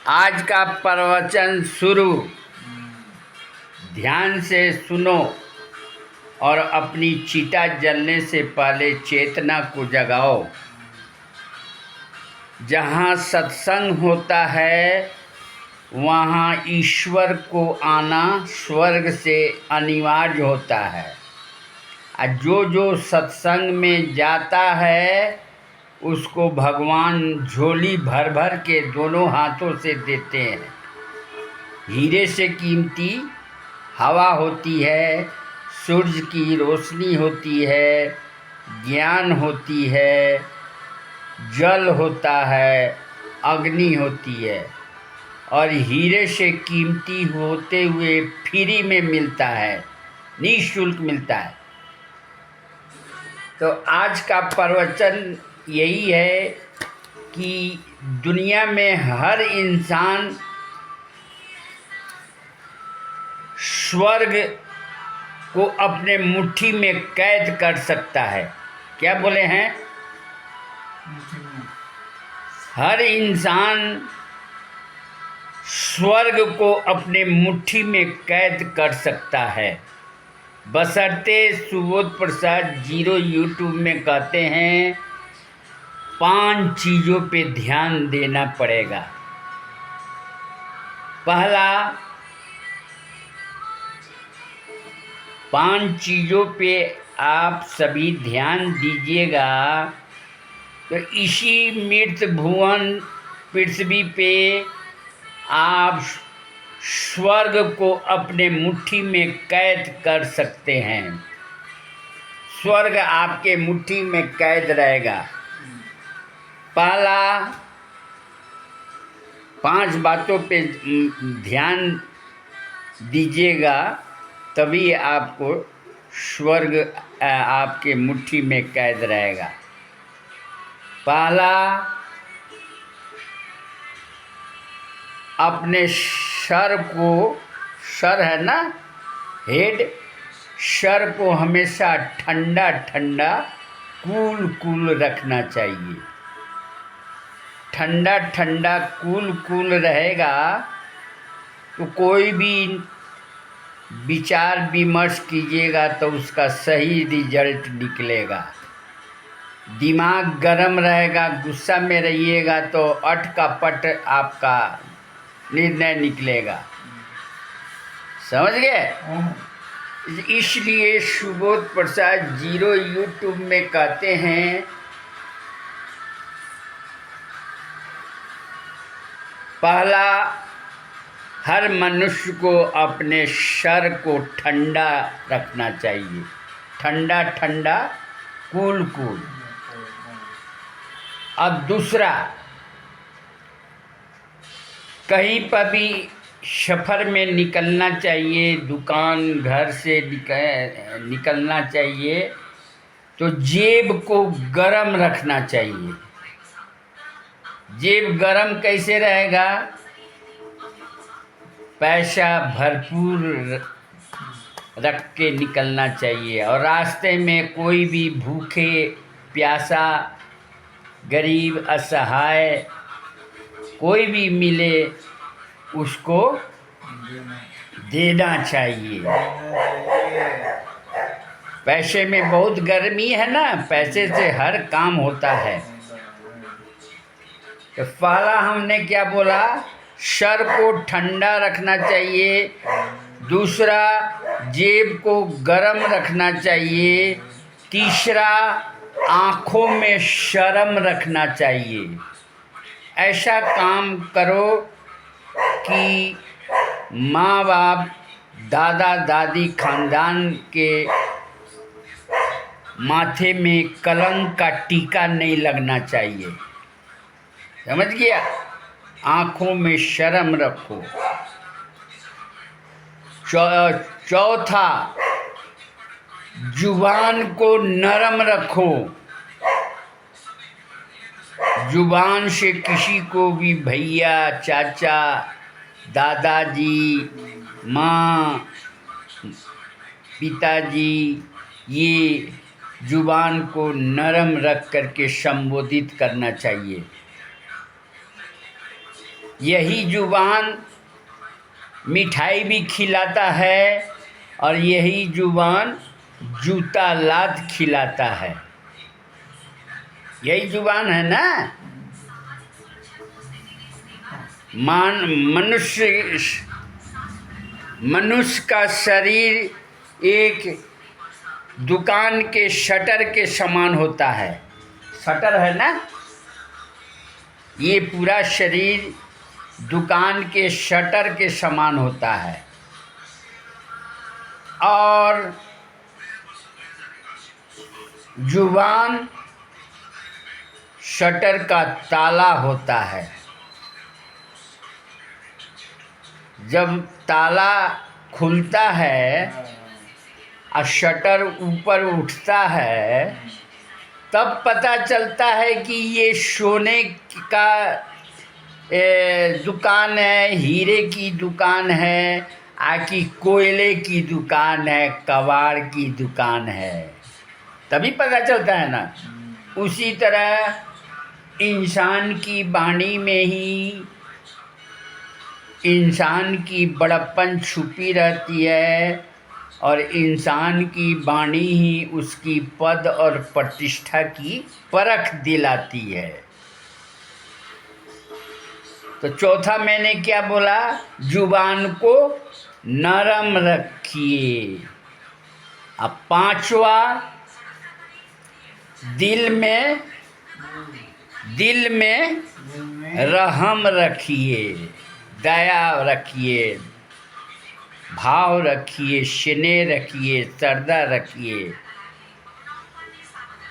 आज का प्रवचन शुरू। ध्यान से सुनो और अपनी चिता जलने से पहले चेतना को जगाओ। जहाँ सत्संग होता है वहाँ ईश्वर को आना स्वर्ग से अनिवार्य होता है। और जो सत्संग में जाता है उसको भगवान झोली भर भर के दोनों हाथों से देते हैं। हीरे से कीमती हवा होती है, सूरज की रोशनी होती है, ज्ञान होती है, जल होता है, अग्नि होती है और हीरे से कीमती होते हुए फ्री में मिलता है, निःशुल्क मिलता है। तो आज का प्रवचन यही है कि दुनिया में हर इंसान स्वर्ग को अपने मुट्ठी में कैद कर सकता है। क्या बोले हैं? हर इंसान स्वर्ग को अपने मुट्ठी में कैद कर सकता है, बशर्ते सुबोध प्रसाद जीरो यूट्यूब में कहते हैं 5 चीज़ों पे ध्यान देना पड़ेगा। पहला, 5 चीज़ों पे आप सभी ध्यान दीजिएगा तो इसी मृत भुवन पृथ्वी पे आप स्वर्ग को अपने मुट्ठी में कैद कर सकते हैं। स्वर्ग आपके मुट्ठी में कैद रहेगा। पहला, 5 बातों पे ध्यान दीजिएगा तभी आपको स्वर्ग आपके मुट्ठी में कैद रहेगा। पहला, अपने सर है ना, हेड, सर को हमेशा ठंडा ठंडा कूल रखना चाहिए। ठंडा ठंडा कूल रहेगा तो कोई भी विचार विमर्श कीजिएगा तो उसका सही रिजल्ट निकलेगा। दिमाग गर्म रहेगा, गुस्सा में रहिएगा तो अट का पट आपका निर्णय निकलेगा। समझ गए? इसलिए सुबोध प्रसाद जीरो यूट्यूब में कहते हैं पहला, हर मनुष्य को अपने सर को ठंडा रखना चाहिए। ठंडा ठंडा कूल। अब दूसरा, कहीं पर भी सफ़र में निकलना चाहिए, दुकान घर से निकलना चाहिए तो जेब को गरम रखना चाहिए। जेब गरम कैसे रहेगा? पैसा भरपूर रख के निकलना चाहिए और रास्ते में कोई भी भूखे प्यासा गरीब असहाय कोई भी मिले उसको देना चाहिए। पैसे में बहुत गर्मी है ना, पैसे से हर काम होता है। तो पहला हमने क्या बोला? सर को ठंडा रखना चाहिए। दूसरा, जेब को गरम रखना चाहिए। तीसरा, आँखों में शर्म रखना चाहिए। ऐसा काम करो कि माँ बाप दादा दादी खानदान के माथे में कलंक का टीका नहीं लगना चाहिए। समझ गया? आँखों में शर्म रखो। चौथा, जुबान को नरम रखो। जुबान से किसी को भी भैया, चाचा, दादाजी, माँ, पिताजी, ये जुबान को नरम रख करके संबोधित करना चाहिए। यही जुबान मिठाई भी खिलाता है और यही जुबान जूता लात खिलाता है। यही जुबान है ना। मनुष्य का शरीर एक दुकान के शटर के समान होता है। शटर है ना, ये पूरा शरीर दुकान के शटर के समान होता है और जुबान शटर का ताला होता है। जब ताला खुलता है और शटर ऊपर उठता है तब पता चलता है कि ये सोने का दुकान है, हीरे की दुकान है, आकि कोयले की दुकान है, कबाड़ की दुकान है, तभी पता चलता है ना। उसी तरह इंसान की वाणी में ही इंसान की बड़प्पन छुपी रहती है और इंसान की वाणी ही उसकी पद और प्रतिष्ठा की परख दिलाती है। तो चौथा मैंने क्या बोला, जुबान को नरम रखिए। अब पांचवा, दिल में रहम रखिए, दया रखिए, भाव रखिए, स्नेह रखिए, श्रद्धा रखिए।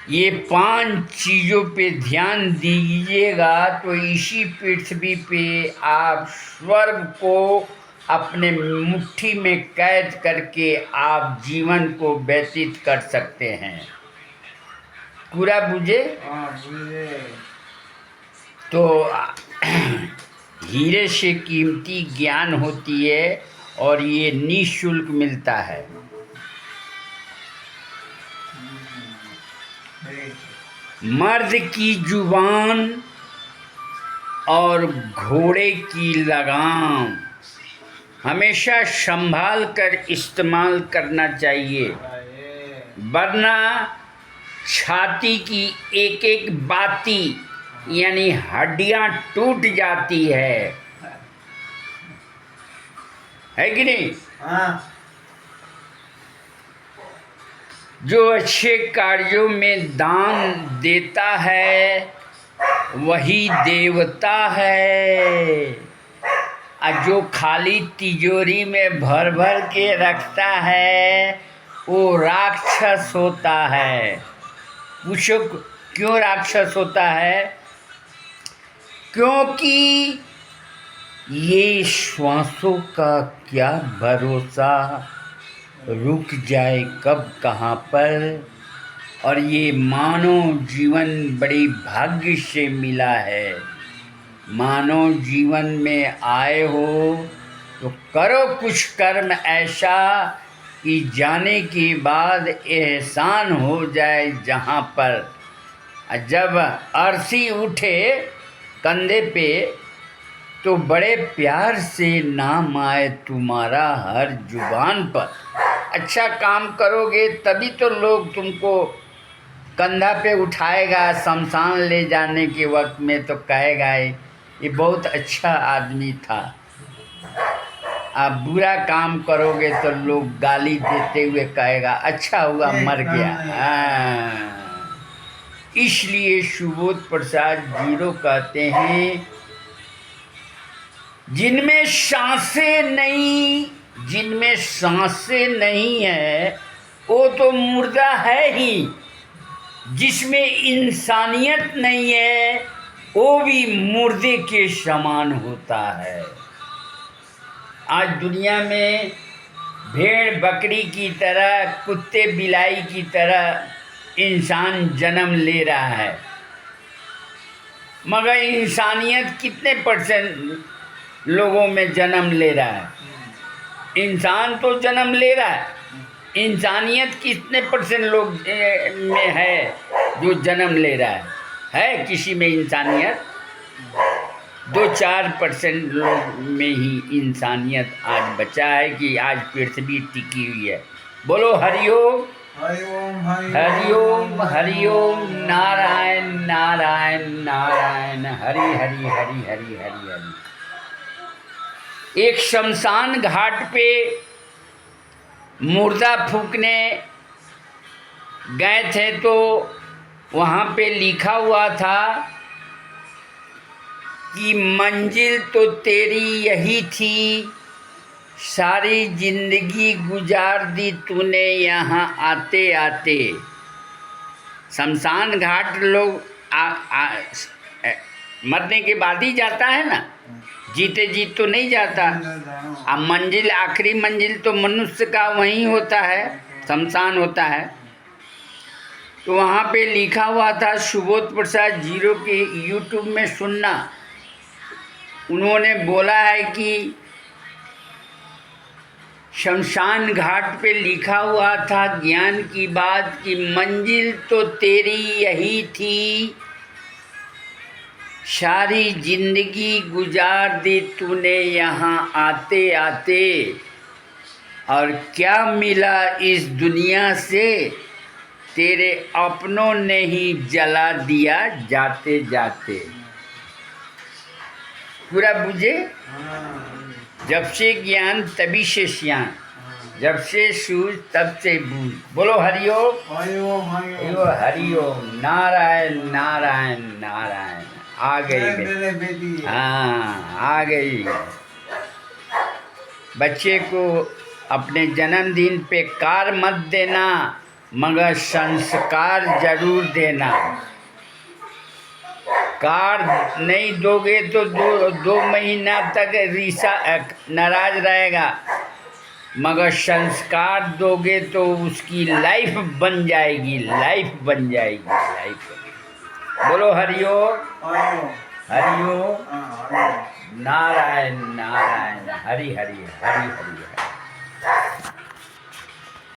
ये 5 चीज़ों पे ध्यान दीजिएगा तो इसी पृथ्वी पे आप स्वर्ग को अपने मुट्ठी में कैद करके आप जीवन को व्यतीत कर सकते हैं। पूरा बुझे? तो हीरे से कीमती ज्ञान होती है और ये निःशुल्क मिलता है। मर्द की जुबान और घोड़े की लगाम हमेशा संभाल कर इस्तेमाल करना चाहिए, वरना छाती की एक एक बाती यानी हड्डियां टूट जाती है कि नहीं? हाँ। जो अच्छे कार्यों में दान देता है वही देवता है, और जो खाली तिजोरी में भर भर के रखता है वो राक्षस होता है। पूछो क्यों राक्षस होता है? क्योंकि ये श्वासों का क्या भरोसा, रुक जाए कब कहाँ पर, और ये मानव जीवन बड़ी भाग्य से मिला है। मानव जीवन में आए हो तो करो कुछ कर्म ऐसा कि जाने के बाद एहसान हो जाए जहाँ पर। जब अर्थी उठे कंधे पे तो बड़े प्यार से नाम आए तुम्हारा हर जुबान पर। अच्छा काम करोगे तभी तो लोग तुमको कंधा पे उठाएगा, शमशान ले जाने के वक्त में तो कहेगा ये बहुत अच्छा आदमी था। आप बुरा काम करोगे तो लोग गाली देते हुए कहेगा अच्छा हुआ मर गया। इसलिए सुबोध प्रसाद जीरो कहते हैं, जिनमें सांसें नहीं है वो तो मुर्दा है ही, जिसमें इंसानियत नहीं है वो भी मुर्दे के समान होता है। आज दुनिया में भेड़ बकरी की तरह, कुत्ते बिलाई की तरह इंसान जन्म ले रहा है, मगर इंसानियत कितने % लोगों में जन्म ले रहा है? इंसान तो जन्म ले रहा है, इंसानियत कितने % लोग में है जो जन्म ले रहा है किसी में इंसानियत? 2-4% लोग में ही इंसानियत आज बचा है कि आज पृथ्वी टिकी हुई है। बोलो हरिओम हरिओम हरिओम, नारायण नारायण नारायण, हरि हरि हरि हरि हरि हरि। एक शमशान घाट पे मुर्दा फूकने गए थे तो वहाँ पे लिखा हुआ था कि मंजिल तो तेरी यही थी, सारी जिंदगी गुजार दी तूने यहाँ आते आते। शमशान घाट लोग मरने के बाद ही जाता है ना, जीते जी तो नहीं जाता। अब मंजिल, आखिरी मंजिल तो मनुष्य का वहीं होता है, शमशान होता है। तो वहाँ पे लिखा हुआ था, सुबोध प्रसाद जीरो के यूट्यूब में सुनना, उन्होंने बोला है कि शमशान घाट पे लिखा हुआ था ज्ञान की बात कि मंजिल तो तेरी यही थी, सारी जिंदगी गुजार दी तूने यहाँ आते आते। और क्या मिला इस दुनिया से, तेरे अपनों ने ही जला दिया जाते जाते। पूरा बुझे? जब से ज्ञान तभी से सियान, जब से सूझ तब से बूझ। बोलो हरिओम हरिओम, नारायण नारायण नारायण। आ गई, हाँ आ गई। बच्चे को अपने जन्मदिन पे कार मत देना, मगर संस्कार जरूर देना। कार नहीं दोगे तो दो महीना तक नाराज रहेगा, मगर संस्कार दोगे तो उसकी लाइफ बन जाएगी, लाइफ बन जाएगी, लाइफ। बोलो हरिओम हरिओम, नारायण नारायण, हरि हरि हरि हरि हरि।